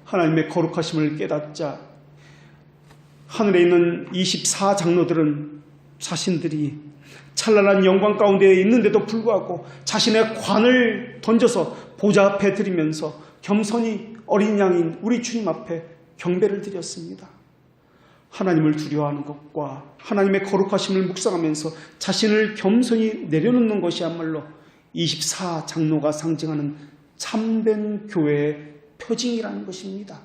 S1: 하나님의 거룩하심을 깨닫자 하늘에 있는 24장로들은 자신들이 찬란한 영광 가운데 있는데도 불구하고 자신의 관을 던져서 보좌 앞에 드리면서 겸손히 어린 양인 우리 주님 앞에 경배를 드렸습니다. 하나님을 두려워하는 것과 하나님의 거룩하심을 묵상하면서 자신을 겸손히 내려놓는 것이야말로 24장로가 상징하는 참된 교회의 표징이라는 것입니다.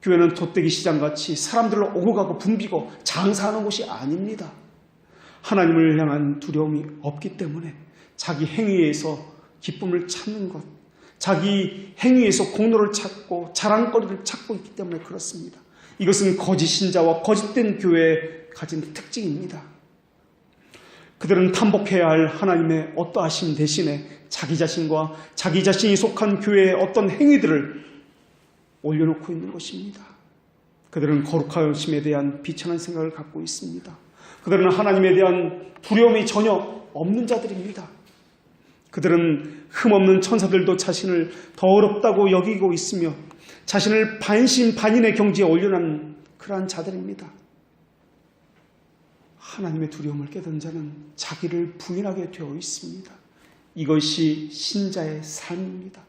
S1: 교회는 돗대기 시장같이 사람들로 오고 가고 붐비고 장사하는 곳이 아닙니다. 하나님을 향한 두려움이 없기 때문에 자기 행위에서 기쁨을 찾는 것, 자기 행위에서 공로를 찾고 자랑거리를 찾고 있기 때문에 그렇습니다. 이것은 거짓 신자와 거짓된 교회의 가진 특징입니다. 그들은 탐복해야 할 하나님의 어떠하심 대신에 자기 자신과 자기 자신이 속한 교회의 어떤 행위들을 올려놓고 있는 것입니다. 그들은 거룩하심에 대한 비천한 생각을 갖고 있습니다. 그들은 하나님에 대한 두려움이 전혀 없는 자들입니다. 그들은 흠없는 천사들도 자신을 더럽다고 여기고 있으며 자신을 반신반인의 경지에 올려놓은 그러한 자들입니다. 하나님의 두려움을 깨달은 자는 자기를 부인하게 되어 있습니다. 이것이 신자의 삶입니다.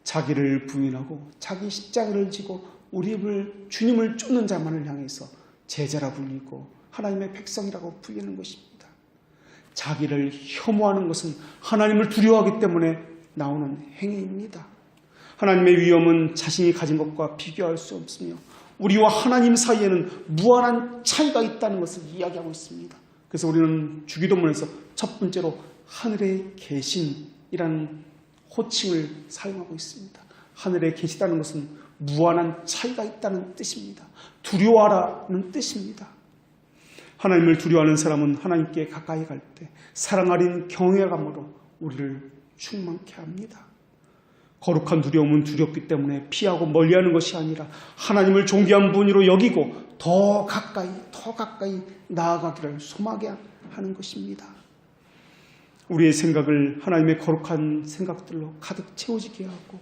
S1: 자기를 부인하고 자기 십자가를 지고 우리를 주님을 쫓는 자만을 향해서 제자라 불리고 하나님의 백성이라고 불리는 것입니다. 자기를 혐오하는 것은 하나님을 두려워하기 때문에 나오는 행위입니다. 하나님의 위엄은 자신이 가진 것과 비교할 수 없으며 우리와 하나님 사이에는 무한한 차이가 있다는 것을 이야기하고 있습니다. 그래서 우리는 주기도문에서 첫 번째로 하늘에 계신이라는 호칭을 사용하고 있습니다. 하늘에 계시다는 것은 무한한 차이가 있다는 뜻입니다. 두려워하라는 뜻입니다. 하나님을 두려워하는 사람은 하나님께 가까이 갈 때 사랑 어린 경외감으로 우리를 충만케 합니다. 거룩한 두려움은 두렵기 때문에 피하고 멀리하는 것이 아니라 하나님을 존귀한 분으로 여기고 더 가까이 나아가기를 소망하게 하는 것입니다. 우리의 생각을 하나님의 거룩한 생각들로 가득 채워지게 하고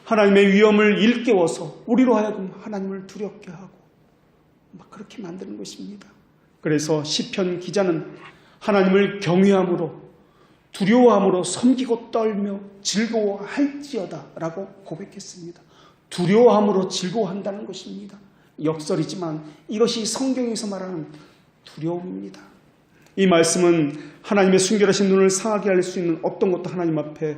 S1: 하나님의 위엄을 일깨워서 우리로 하여금 하나님을 두렵게 하고 그렇게 만드는 것입니다. 그래서 시편 기자는 하나님을 경외함으로 두려워함으로 섬기고 떨며 즐거워할지어다 라고 고백했습니다. 두려워함으로 즐거워한다는 것입니다. 역설이지만 이것이 성경에서 말하는 두려움입니다. 이 말씀은 하나님의 순결하신 눈을 상하게 할 수 있는 어떤 것도 하나님 앞에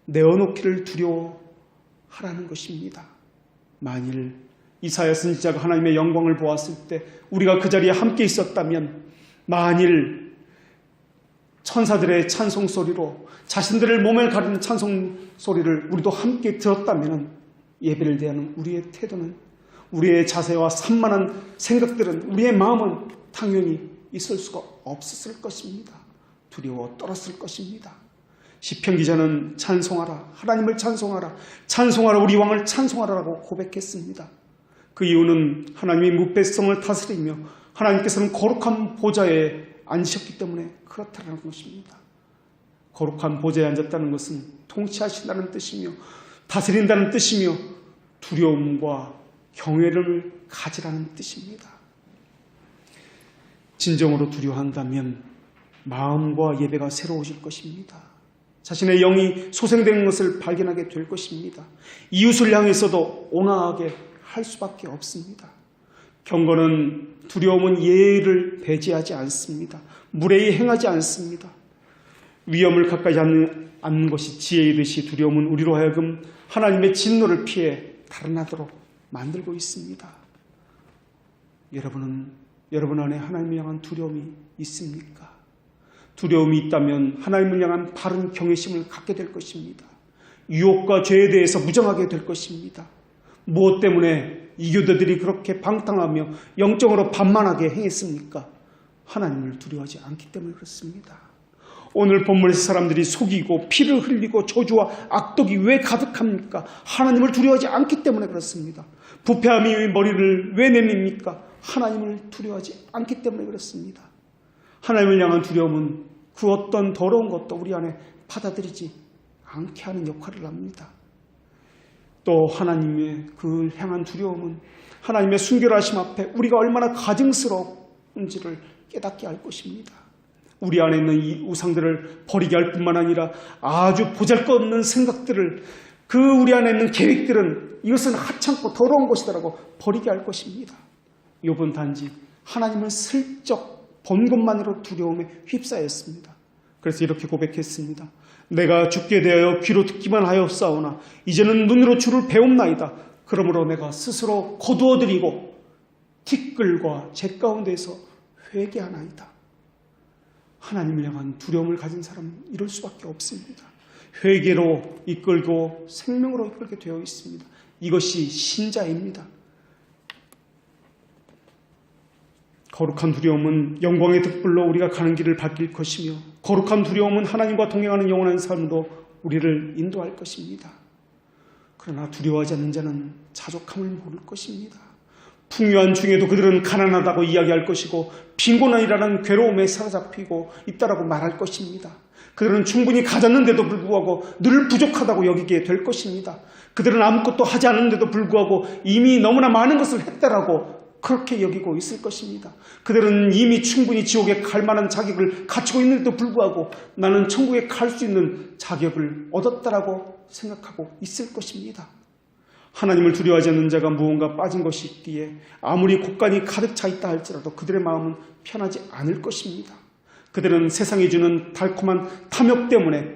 S1: 내어놓기를 두려워하라는 것입니다. 만일 이사야 선지자가 하나님의 영광을 보았을 때 우리가 그 자리에 함께 있었다면 만일 천사들의 찬송 소리로 자신들을 몸에 가리는 찬송 소리를 우리도 함께 들었다면 예배를 대하는 우리의 태도는 우리의 자세와 산만한 생각들은 우리의 마음은 당연히 있을 수가 없었을 것입니다. 두려워 떨었을 것입니다. 시편 기자는 찬송하라, 하나님을 찬송하라, 찬송하라, 우리 왕을 찬송하라라고 고백했습니다. 그 이유는 하나님이 무배성을 다스리며 하나님께서는 거룩한 보좌에 앉으셨기 때문에 그렇다는 것입니다. 거룩한 보좌에 앉았다는 것은 통치하신다는 뜻이며 다스린다는 뜻이며 두려움과 경외를 가지라는 뜻입니다. 진정으로 두려워한다면 마음과 예배가 새로워질 것입니다. 자신의 영이 소생되는 것을 발견하게 될 것입니다. 이웃을 향해서도 온화하게 할 수밖에 없습니다. 경건은 두려움은 예의를 배제하지 않습니다. 무례히 행하지 않습니다. 위험을 가까이 않는 것이 지혜이듯이 두려움은 우리로 하여금 하나님의 진노를 피해 달아나도록 만들고 있습니다. 여러분 안에 하나님을 향한 두려움이 있습니까? 두려움이 있다면 하나님을 향한 바른 경외심을 갖게 될 것입니다. 유혹과 죄에 대해서 무정하게 될 것입니다. 무엇 때문에 이 교도들이 그렇게 방탕하며 영적으로 반만하게 행했습니까? 하나님을 두려워하지 않기 때문에 그렇습니다. 오늘 본문에서 사람들이 속이고 피를 흘리고 저주와 악독이 왜 가득합니까? 하나님을 두려워하지 않기 때문에 그렇습니다. 부패함이 머리를 왜 내밉니까? 하나님을 두려워하지 않기 때문에 그렇습니다. 하나님을 향한 두려움은 그 어떤 더러운 것도 우리 안에 받아들이지 않게 하는 역할을 합니다. 또 하나님의 그 향한 두려움은 하나님의 순결하심 앞에 우리가 얼마나 가증스러운지를 깨닫게 할 것입니다. 우리 안에 있는 이 우상들을 버리게 할 뿐만 아니라 아주 보잘것없는 생각들을, 그 우리 안에 있는 계획들은 이것은 하찮고 더러운 것이다라고 버리게 할 것입니다. 욥은 단지 하나님을 슬쩍 본 것만으로 두려움에 휩싸였습니다. 그래서 이렇게 고백했습니다. 내가 죽게 되어 귀로 듣기만 하였사오나 이제는 눈으로 주를 배움나이다. 그러므로 내가 스스로 거두어드리고 티끌과 재 가운데서 회개하나이다. 하나님을 향한 두려움을 가진 사람은 이럴 수밖에 없습니다. 회개로 이끌고 생명으로 이끌게 되어 있습니다. 이것이 신자입니다. 거룩한 두려움은 영광의 득불로 우리가 가는 길을 밝힐 것이며, 거룩한 두려움은 하나님과 동행하는 영원한 삶으로 우리를 인도할 것입니다. 그러나 두려워하지 않는 자는 자족함을 모를 것입니다. 풍요한 중에도 그들은 가난하다고 이야기할 것이고 빈곤이라는 괴로움에 사로잡히고 있다라고 말할 것입니다. 그들은 충분히 가졌는데도 불구하고 늘 부족하다고 여기게 될 것입니다. 그들은 아무것도 하지 않았는데도 불구하고 이미 너무나 많은 것을 했다라고 그렇게 여기고 있을 것입니다. 그들은 이미 충분히 지옥에 갈 만한 자격을 갖추고 있는데도 불구하고 나는 천국에 갈 수 있는 자격을 얻었다라고 생각하고 있을 것입니다. 하나님을 두려워하지 않는 자가 무언가 빠진 것이 있기에 아무리 곳간이 가득 차 있다 할지라도 그들의 마음은 편하지 않을 것입니다. 그들은 세상이 주는 달콤한 탐욕 때문에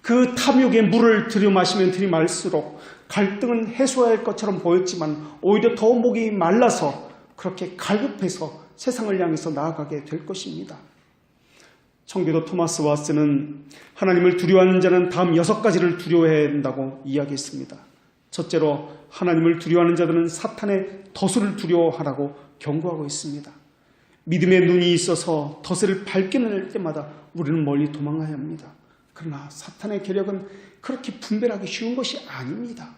S1: 그 탐욕의 물을 들이마시면 들이마실수록 갈등은 해소할 것처럼 보였지만 오히려 더 목이 말라서 그렇게 갈급해서 세상을 향해서 나아가게 될 것입니다. 청교도 토마스 와스는 하나님을 두려워하는 자는 다음 6가지를 두려워해야 한다고 이야기했습니다. 첫째로 하나님을 두려워하는 자들은 사탄의 덫을 두려워하라고 경고하고 있습니다. 믿음의 눈이 있어서 덫을 발견할 때마다 우리는 멀리 도망가야 합니다. 그러나 사탄의 계략은 그렇게 분별하기 쉬운 것이 아닙니다.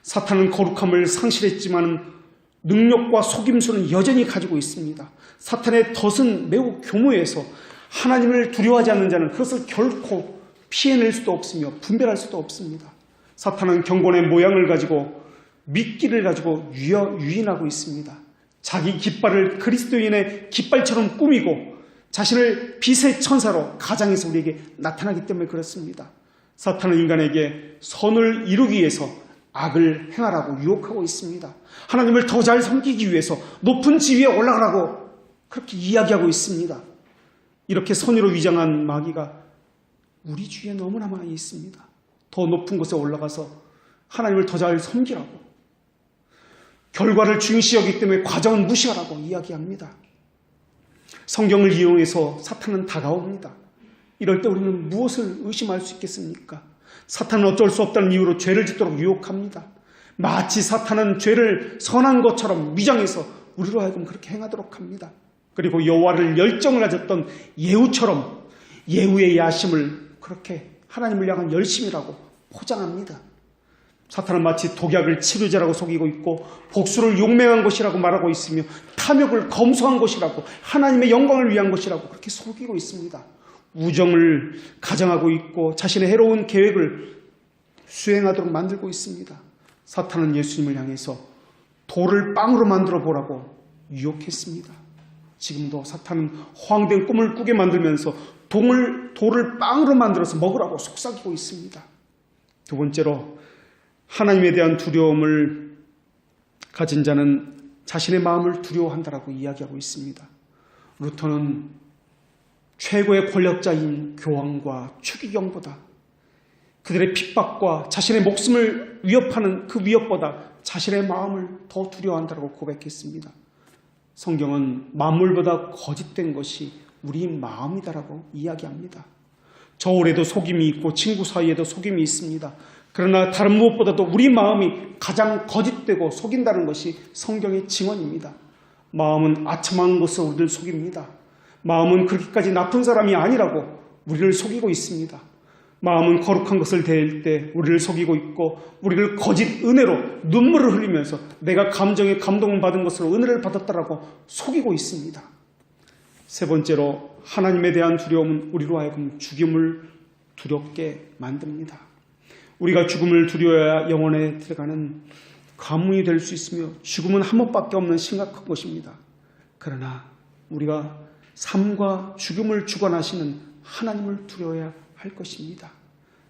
S1: 사탄은 거룩함을 상실했지만 능력과 속임수는 여전히 가지고 있습니다. 사탄의 덫은 매우 교모해서 하나님을 두려워하지 않는 자는 그것을 결코 피해낼 수도 없으며 분별할 수도 없습니다. 사탄은 경건의 모양을 가지고 미끼를 가지고 유인하고 있습니다. 자기 깃발을 그리스도인의 깃발처럼 꾸미고 자신을 빛의 천사로 가장해서 우리에게 나타나기 때문에 그렇습니다. 사탄은 인간에게 선을 이루기 위해서 악을 행하라고 유혹하고 있습니다. 하나님을 더 잘 섬기기 위해서 높은 지위에 올라가라고 그렇게 이야기하고 있습니다. 이렇게 선의로 위장한 마귀가 우리 주위에 너무나 많이 있습니다. 더 높은 곳에 올라가서 하나님을 더 잘 섬기라고, 결과를 중시하기 때문에 과정은 무시하라고 이야기합니다. 성경을 이용해서 사탄은 다가옵니다. 이럴 때 우리는 무엇을 의심할 수 있겠습니까? 사탄은 어쩔 수 없다는 이유로 죄를 짓도록 유혹합니다. 마치 사탄은 죄를 선한 것처럼 위장해서 우리로 하여금 그렇게 행하도록 합니다. 그리고 여호와를 열정을 가졌던 예후처럼 예후의 야심을 그렇게 하나님을 향한 열심이라고 포장합니다. 사탄은 마치 독약을 치료제라고 속이고 있고 복수를 용맹한 것이라고 말하고 있으며 탐욕을 검소한 것이라고, 하나님의 영광을 위한 것이라고 그렇게 속이고 있습니다. 우정을 가장하고 있고 자신의 해로운 계획을 수행하도록 만들고 있습니다. 사탄은 예수님을 향해서 돌을 빵으로 만들어 보라고 유혹했습니다. 지금도 사탄은 허황된 꿈을 꾸게 만들면서 돌을 빵으로 만들어서 먹으라고 속삭이고 있습니다. 두 번째로 하나님에 대한 두려움을 가진 자는 자신의 마음을 두려워한다라고 이야기하고 있습니다. 루터는 최고의 권력자인 교황과 추기경보다 그들의 핍박과 자신의 목숨을 위협하는 그 위협보다 자신의 마음을 더 두려워한다고 고백했습니다. 성경은 만물보다 거짓된 것이 우리 마음이다라고 이야기합니다. 저울에도 속임이 있고 친구 사이에도 속임이 있습니다. 그러나 다른 무엇보다도 우리 마음이 가장 거짓되고 속인다는 것이 성경의 증언입니다. 마음은 아첨한 것으로 우리를 속입니다. 마음은 그렇게까지 나쁜 사람이 아니라고 우리를 속이고 있습니다. 마음은 거룩한 것을 대할 때 우리를 속이고 있고 우리를 거짓 은혜로 눈물을 흘리면서 내가 감정에 감동을 받은 것으로 은혜를 받았다라고 속이고 있습니다. 세 번째로 하나님에 대한 두려움은 우리로 하여금 죽음을 두렵게 만듭니다. 우리가 죽음을 두려워야 영혼에 들어가는 관문이 될 수 있으며 죽음은 한 번밖에 없는 심각한 것입니다. 그러나 우리가 삶과 죽음을 주관하시는 하나님을 두려워야 할 것입니다.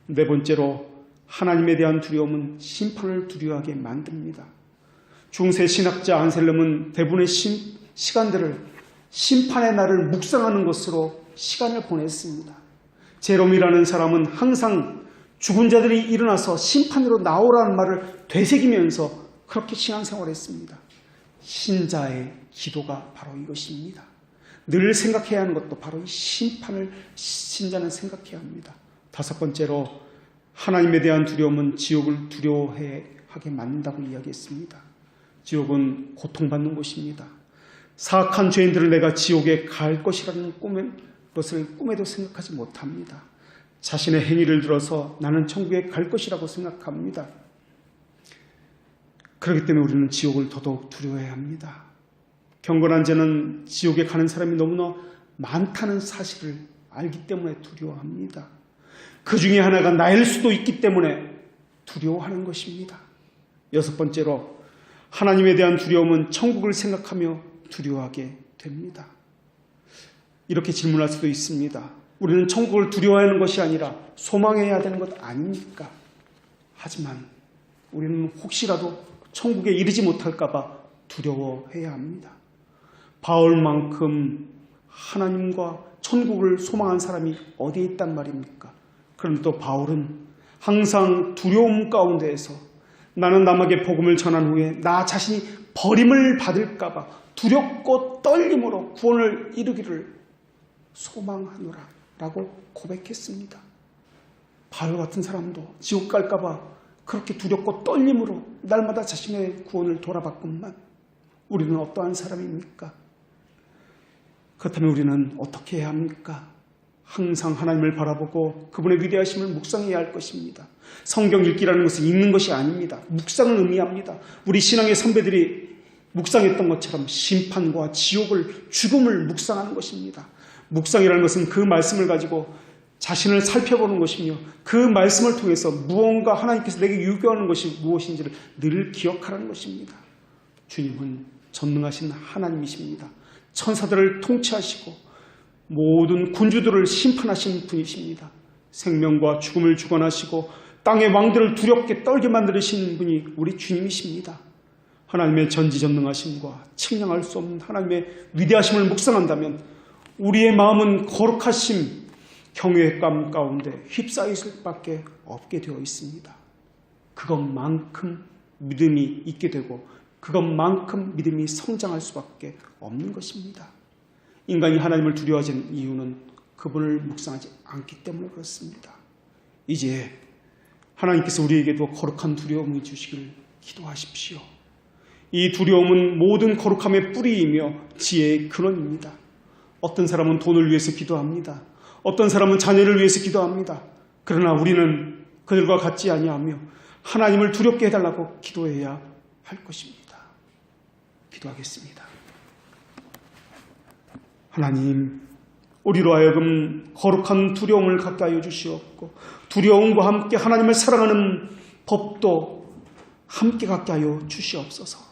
S1: 네 번째로 하나님에 대한 두려움은 심판을 두려워하게 만듭니다. 중세 신학자 안셀름은 대부분의 시간들을 심판의 날을 묵상하는 것으로 시간을 보냈습니다. 제롬이라는 사람은 항상 죽은 자들이 일어나서 심판으로 나오라는 말을 되새기면서 그렇게 신앙생활을 했습니다. 신자의 기도가 바로 이것입니다. 늘 생각해야 하는 것도 바로 이 심판을 신자는 생각해야 합니다. 다섯 번째로 하나님에 대한 두려움은 지옥을 두려워하게 만든다고 이야기했습니다. 지옥은 고통받는 곳입니다. 사악한 죄인들을 내가 지옥에 갈 것이라는 것을 꿈에도 생각하지 못합니다. 자신의 행위를 들어서 나는 천국에 갈 것이라고 생각합니다. 그렇기 때문에 우리는 지옥을 더더욱 두려워해야 합니다. 경건한 자는 지옥에 가는 사람이 너무나 많다는 사실을 알기 때문에 두려워합니다. 그 중에 하나가 나일 수도 있기 때문에 두려워하는 것입니다. 여섯 번째로 하나님에 대한 두려움은 천국을 생각하며 두려워하게 됩니다. 이렇게 질문할 수도 있습니다. 우리는 천국을 두려워하는 것이 아니라 소망해야 되는 것 아닙니까? 하지만 우리는 혹시라도 천국에 이르지 못할까 봐 두려워해야 합니다. 바울만큼 하나님과 천국을 소망한 사람이 어디에 있단 말입니까? 그럼 또 바울은 항상 두려움 가운데에서 나는 남에게 복음을 전한 후에 나 자신이 버림을 받을까 봐 두렵고 떨림으로 구원을 이루기를 소망하노라 라고 고백했습니다. 바울 같은 사람도 지옥 갈까 봐 그렇게 두렵고 떨림으로 날마다 자신의 구원을 돌아봤건만 우리는 어떠한 사람입니까? 그렇다면 우리는 어떻게 해야 합니까? 항상 하나님을 바라보고 그분의 위대하심을 묵상해야 할 것입니다. 성경 읽기라는 것은 읽는 것이 아닙니다. 묵상을 의미합니다. 우리 신앙의 선배들이 묵상했던 것처럼 심판과 지옥을, 죽음을 묵상하는 것입니다. 묵상이라는 것은 그 말씀을 가지고 자신을 살펴보는 것이며 그 말씀을 통해서 무언가 하나님께서 내게 유교하는 것이 무엇인지를 늘 기억하라는 것입니다. 주님은 전능하신 하나님이십니다. 천사들을 통치하시고 모든 군주들을 심판하신 분이십니다. 생명과 죽음을 주관하시고 땅의 왕들을 두렵게 떨게 만드시는 분이 우리 주님이십니다. 하나님의 전지전능하심과 측량할 수 없는 하나님의 위대하심을 묵상한다면 우리의 마음은 거룩하심, 경외감 가운데 휩싸일 수밖에 없게 되어 있습니다. 그것만큼 믿음이 있게 되고 그것만큼 믿음이 성장할 수밖에 없는 것입니다. 인간이 하나님을 두려워하지 않는 이유는 그분을 묵상하지 않기 때문에 그렇습니다. 이제 하나님께서 우리에게도 거룩한 두려움을 주시길 기도하십시오. 이 두려움은 모든 거룩함의 뿌리이며 지혜의 근원입니다. 어떤 사람은 돈을 위해서 기도합니다. 어떤 사람은 자녀를 위해서 기도합니다. 그러나 우리는 그들과 같지 아니하며 하나님을 두렵게 해달라고 기도해야 할 것입니다. 기도하겠습니다. 하나님, 우리로 하여금 거룩한 두려움을 갖게 하여 주시옵고 두려움과 함께 하나님을 사랑하는 법도 함께 갖게 하여 주시옵소서.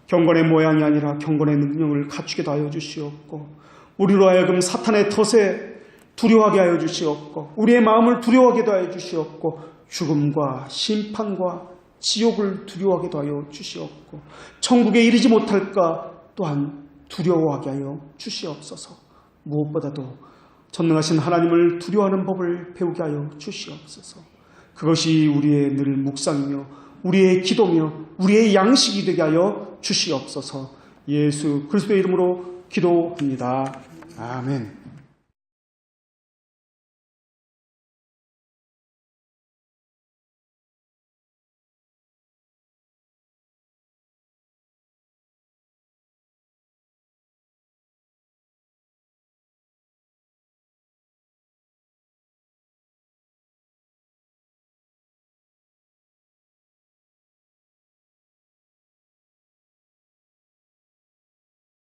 S1: 경건의 모양이 아니라 경건의 능력을 갖추게 하여 주시옵고 우리로 하여금 사탄의 덫에 두려워하게 하여 주시옵고 우리의 마음을 두려워하게 하여 주시옵고 죽음과 심판과 지옥을 두려워하게 하여 주시옵고 천국에 이르지 못할까 또한 두려워하게 하여 주시옵소서. 무엇보다도 전능하신 하나님을 두려워하는 법을 배우게 하여 주시옵소서. 그것이 우리의 늘 묵상이며 우리의 기도며 우리의 양식이 되게 하여 주시옵소서. 예수 그리스도의 이름으로 기도합니다. 아멘.